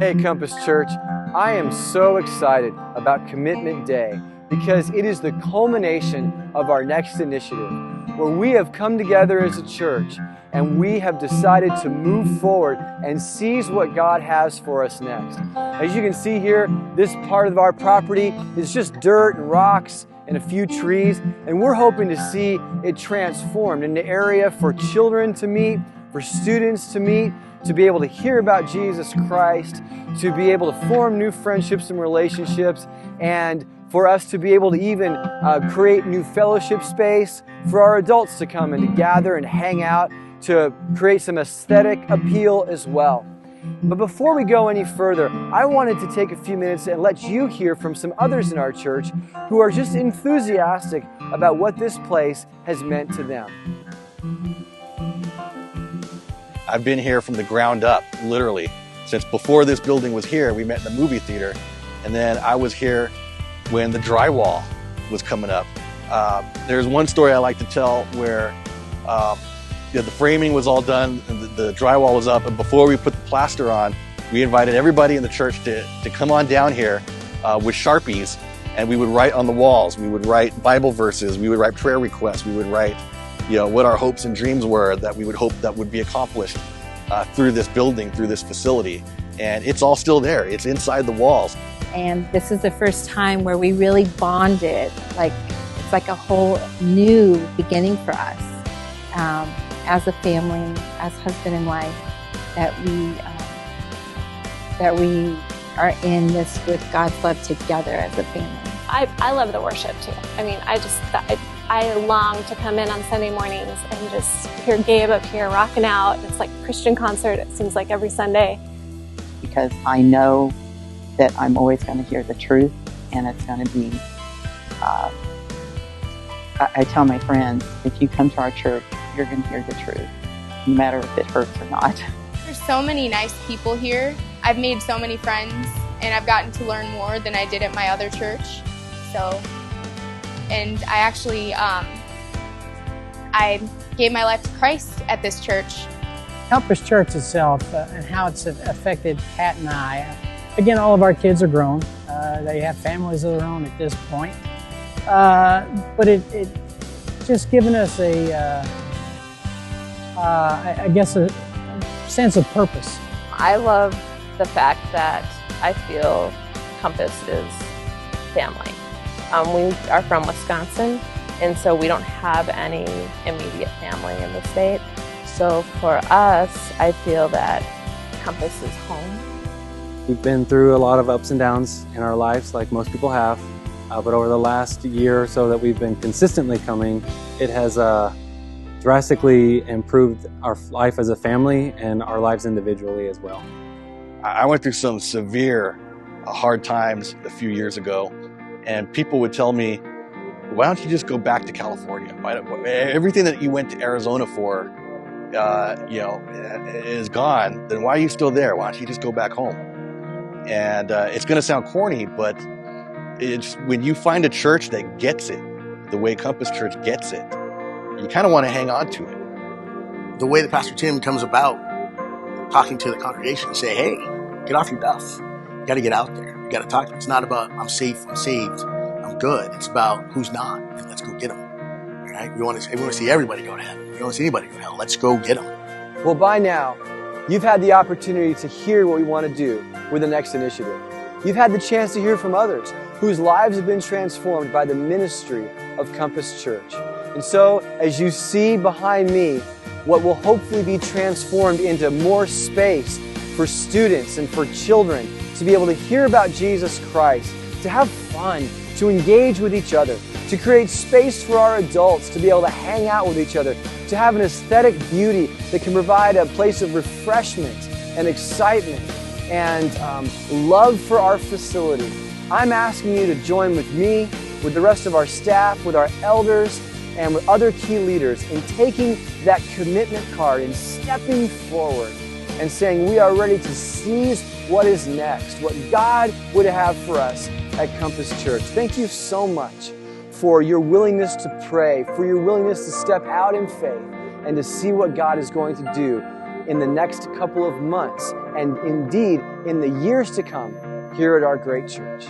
Hey Compass Church, I am so excited about Commitment Day because it is the culmination of our next initiative where we have come together as a church and we have decided to move forward and seize what God has for us next. As you can see here, this part of our property is just dirt and rocks and a few trees, and we're hoping to see it transformed into an area for children to meet, for students to meet, to be able to hear about Jesus Christ, to be able to form new friendships and relationships, and for us to be able to even create new fellowship space for our adults to come and to gather and hang out, to create some aesthetic appeal as well. But before we go any further, I wanted to take a few minutes and let you hear from some others in our church who are just enthusiastic about what this place has meant to them. I've been here from the ground up, literally. Since before this building was here, we met in the movie theater. And then I was here when the drywall was coming up. There's one story I like to tell where the framing was all done and the drywall was up. And before we put the plaster on, we invited everybody in the church to come on down here with Sharpies. And we would write on the walls. We would write Bible verses. We would write prayer requests. We would write what our hopes and dreams were that we would hope that would be accomplished through this building, through this facility. And it's all still there. It's inside the walls. And this is the first time where we really bonded. It's like a whole new beginning for us as a family, as husband and wife, that we are in this with God's love together as a family. I love the worship too. I mean, I long to come in on Sunday mornings and just hear Gabe up here rocking out. It's like a Christian concert, it seems like every Sunday. Because I know that I'm always going to hear the truth, and it's going to be, I tell my friends, if you come to our church, you're going to hear the truth, no matter if it hurts or not. There's so many nice people here. I've made so many friends, and I've gotten to learn more than I did at my other church. And I actually, I gave my life to Christ at this church. Compass Church itself and how it's affected Pat and I. Again, all of our kids are grown. They have families of their own at this point. But it just given us I guess a sense of purpose. I love the fact that I feel Compass is family. We are from Wisconsin, and so we don't have any immediate family in the state. So for us, I feel that Compass is home. We've been through a lot of ups and downs in our lives, like most people have. But over the last year or so that we've been consistently coming, it has drastically improved our life as a family and our lives individually as well. I went through some severe, hard times a few years ago, and people would tell me, why don't you just go back to California? Everything that you went to Arizona for, is gone. Then why are you still there? Why don't you just go back home? And it's going to sound corny, but it's when you find a church that gets it, the way Compass Church gets it, you kind of want to hang on to it. The way that Pastor Tim comes about talking to the congregation, say, hey, get off your duff. You got to get out there. You got to talk. It's not about I'm safe, I'm saved, I'm good. It's about who's not, and let's go get them. Right? We want to see everybody go to heaven. We don't want to see anybody go to hell. Let's go get them. Well, by now, you've had the opportunity to hear what we want to do with the next initiative. You've had the chance to hear from others whose lives have been transformed by the ministry of Compass Church. And so, as you see behind me, what will hopefully be transformed into more space for students and for children to be able to hear about Jesus Christ, to have fun, to engage with each other, to create space for our adults to be able to hang out with each other, to have an aesthetic beauty that can provide a place of refreshment and excitement and love for our facility. I'm asking you to join with me, with the rest of our staff, with our elders, and with other key leaders in taking that commitment card and stepping forward and saying we are ready to seize what is next, what God would have for us at Compass Church. Thank you so much for your willingness to pray, for your willingness to step out in faith and to see what God is going to do in the next couple of months and indeed in the years to come here at our great church.